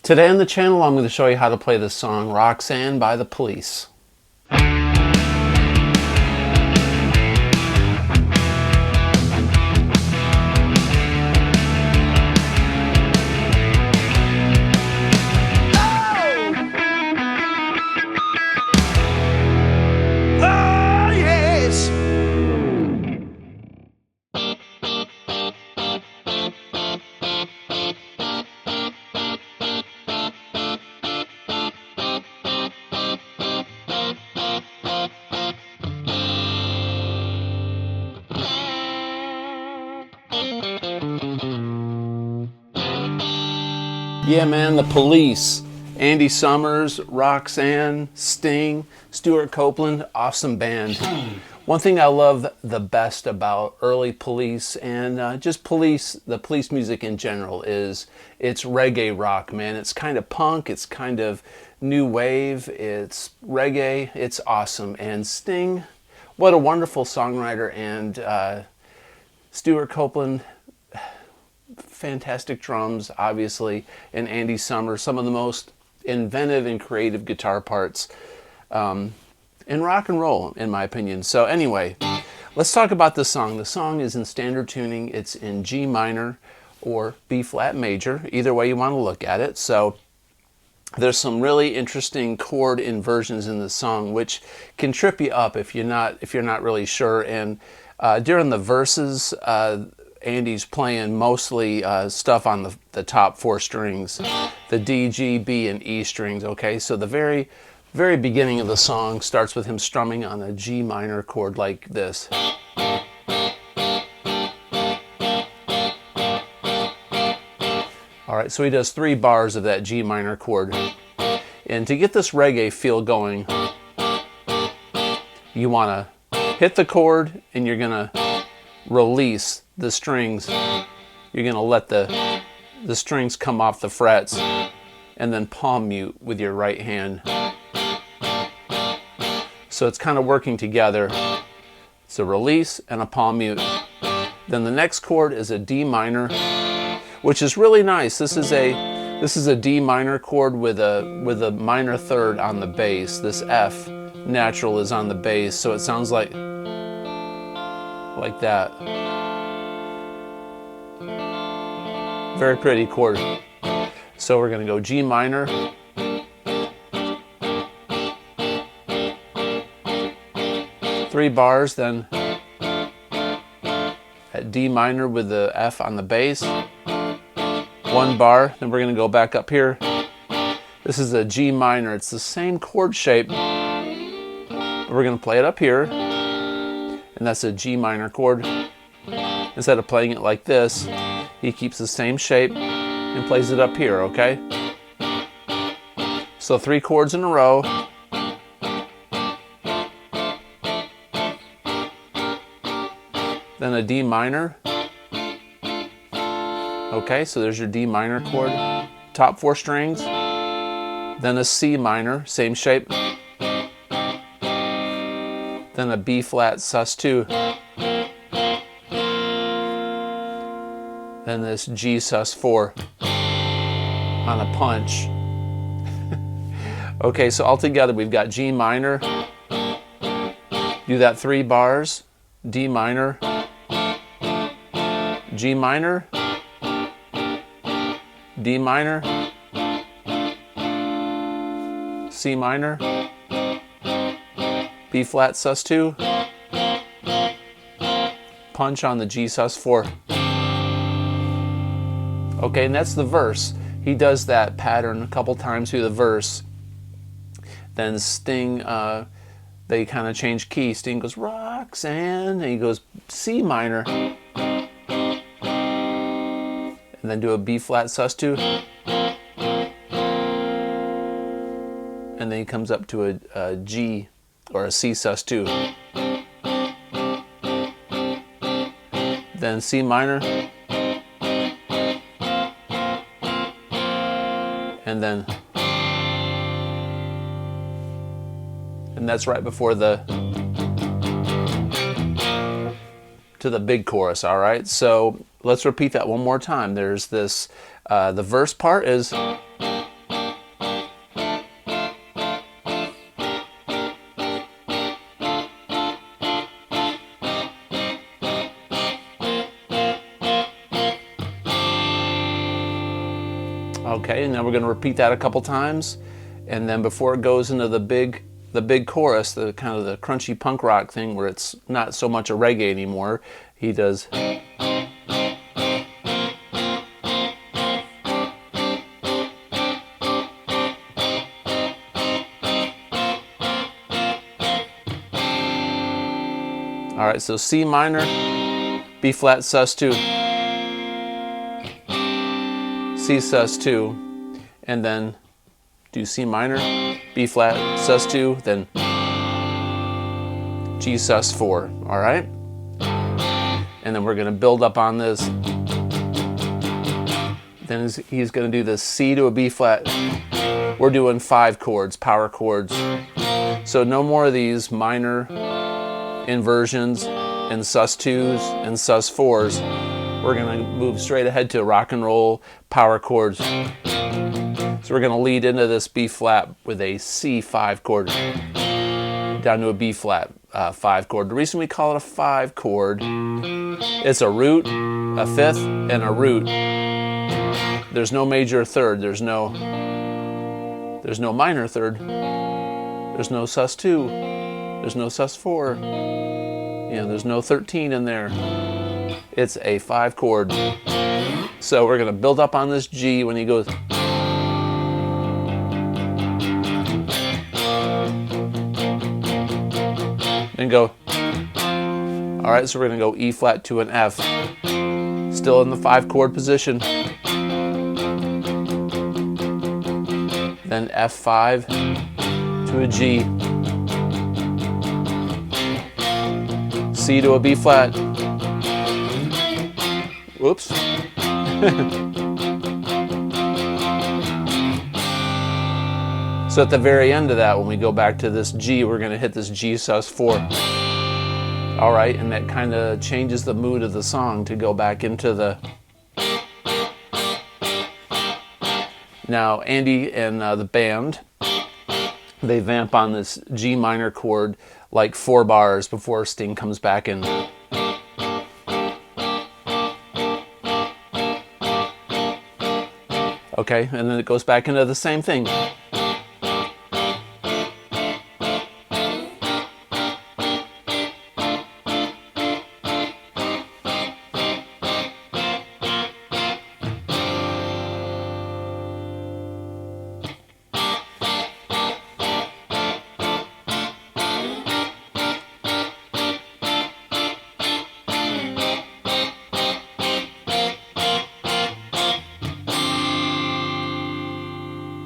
Today on the channel, I'm going to show you how to play the song Roxanne by the Police. Yeah, man, the Police. Andy Summers, Roxanne, Sting, Stewart, Copeland, awesome band. One thing I love the best about early Police and just the Police music in general is it's reggae rock, man. It's kind of punk, it's kind of new wave, it's reggae, it's awesome. And Sting, what a wonderful songwriter, and Stewart Copeland, fantastic drums, obviously, and Andy Summers, some of the most inventive and creative guitar parts in rock and roll, in my opinion. So anyway, let's talk about this song. The song is in standard tuning. It's in G minor or B flat major, either way you want to look at it. So there's some really interesting chord inversions in the song, which can trip you up if you're not really sure. And during the verses, Andy's playing mostly stuff on the top four strings, the D, G, B, and E strings, okay? So the very beginning of the song starts with him strumming on a G minor chord like this. All right, so he does 3 bars of that G minor chord. And to get this reggae feel going, you want to hit the chord and you're going to release the strings. You're going to let the strings come off the frets and then palm mute with your right hand. So it's kind of working together. It's a release and a palm mute. Then the next chord is a D minor, which is really nice. This is a D minor chord with a minor third on the bass. This F natural is on the bass, so it sounds like that. Very pretty chord. So we're going to go G minor, three bars, then at D minor with the F on the bass, 1 bar, then we're going to go back up here. This is a G minor. It's the same chord shape. We're going to play it up here, and that's a G minor chord. Instead of playing it like this, he keeps the same shape and plays it up here, okay? So 3 chords in a row. Then a D minor. Okay, so there's your D minor chord. Top 4 strings. Then a C minor, same shape. Then a B flat sus2. Then this G sus4 on a punch. Okay, so altogether we've got G minor. Do that 3 bars. D minor. G minor. D minor. C minor. B flat sus2. Punch on the G sus4. Okay, and that's the verse. He does that pattern a couple times through the verse. Then Sting, they kind of change key. Sting goes Roxanne, and he goes C minor, and then do a B flat sus2, and then he comes up to a G or a C sus2, then C minor, and then, and that's right before to the big chorus. All right, so let's repeat that one more time. There's this, the verse part is Okay, and then we're going to repeat that a couple times, and then before it goes into the big chorus, the kind of the crunchy punk rock thing where it's not so much a reggae anymore, he does. All right, so C minor, B flat sus2, C sus2, and then do C minor, B flat sus2, then G sus4, all right? And then we're gonna build up on this. Then he's gonna do the C to a B flat. We're doing 5 chords, power chords. So no more of these minor inversions and sus2s and sus4s. We're gonna move straight ahead to rock and roll power chords. So we're gonna lead into this B flat with a C5 chord down to a B flat 5 chord. The reason we call it a 5 chord, it's a root, a fifth, and a root. There's no major third. There's no minor third. There's no sus2. There's no sus4. There's no 13 in there. It's a 5 chord. So we're going to build up on this G when he goes. And go. All right, so we're going to go E flat to an F. Still in the 5 chord position. Then F5 to a G. C to a B flat. Whoops. So at the very end of that, when we go back to this G, we're going to hit this G sus4. All right, and that kind of changes the mood of the song to go back into the... Now, Andy and the band, they vamp on this G minor chord like 4 bars before Sting comes back in. Okay, and then it goes back into the same thing.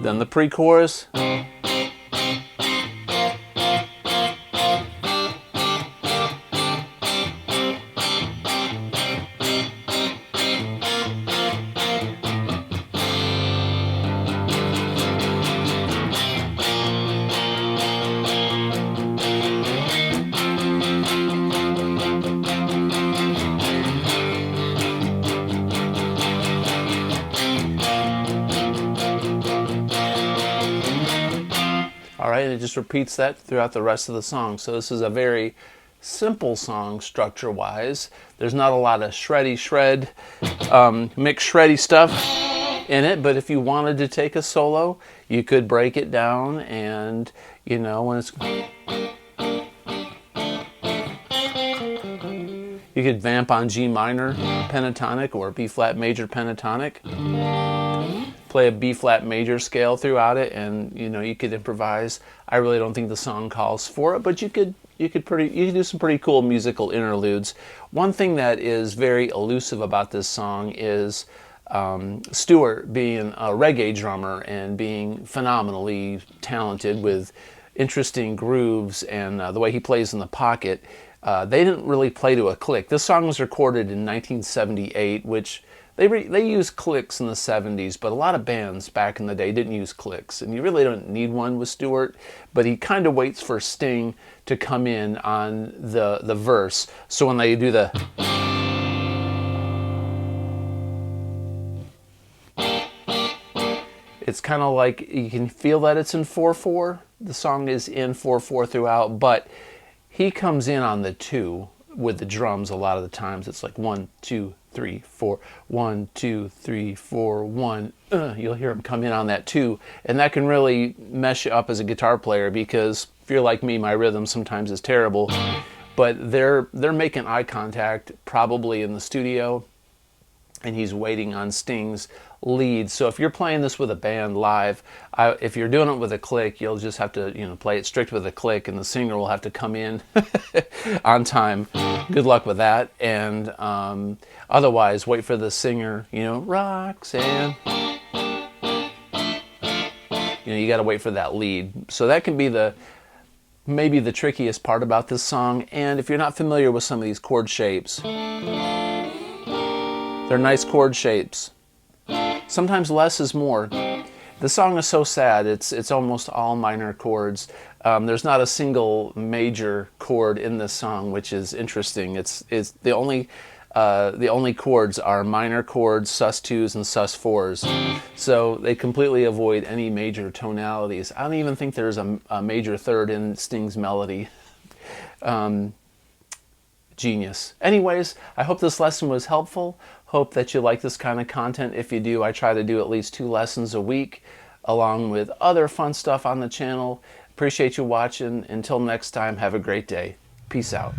Then the pre-chorus. All right, and it just repeats that throughout the rest of the song. So this is a very simple song structure-wise. There's not a lot of mixed shreddy stuff in it, but if you wanted to take a solo, you could break it down and, when it's... You could vamp on G minor pentatonic or B flat major pentatonic. Play a B flat major scale throughout it, and you could improvise. I really don't think the song calls for it, but you could do some pretty cool musical interludes. One thing that is very elusive about this song is Stewart being a reggae drummer and being phenomenally talented with interesting grooves and the way he plays in the pocket. They didn't really play to a click. This song was recorded in 1978, which they used clicks in the 70s, but a lot of bands back in the day didn't use clicks, and you really don't need one with Stewart, but he kind of waits for Sting to come in on the verse. So when they do the... It's kind of like, you can feel that it's in 4/4. The song is in 4/4 throughout, but he comes in on the 2 with the drums a lot of the times. It's like 1, 2, 3, 4, 1, 2, 3, 4, 1. You'll hear them come in on that 2, and that can really mess you up as a guitar player, because if you're like me, my rhythm sometimes is terrible. But they're making eye contact probably in the studio, and he's waiting on Sting's lead. So if you're playing this with a band live, if you're doing it with a click, you'll just have to, play it strict with a click, and the singer will have to come in on time. Good luck with that. And otherwise, wait for the singer, Roxanne. You got to wait for that lead. So that can be maybe the trickiest part about this song. And if you're not familiar with some of these chord shapes, they're nice chord shapes. Sometimes less is more. The song is so sad, it's almost all minor chords. There's not a single major chord in this song, which is interesting. It's the only chords are minor chords, sus2s and sus4s. So they completely avoid any major tonalities. I don't even think there's a major third in Sting's melody. Genius. Anyways, I hope this lesson was helpful. Hope that you like this kind of content. If you do, I try to do at least 2 lessons a week, along with other fun stuff on the channel. Appreciate you watching. Until next time, have a great day. Peace out.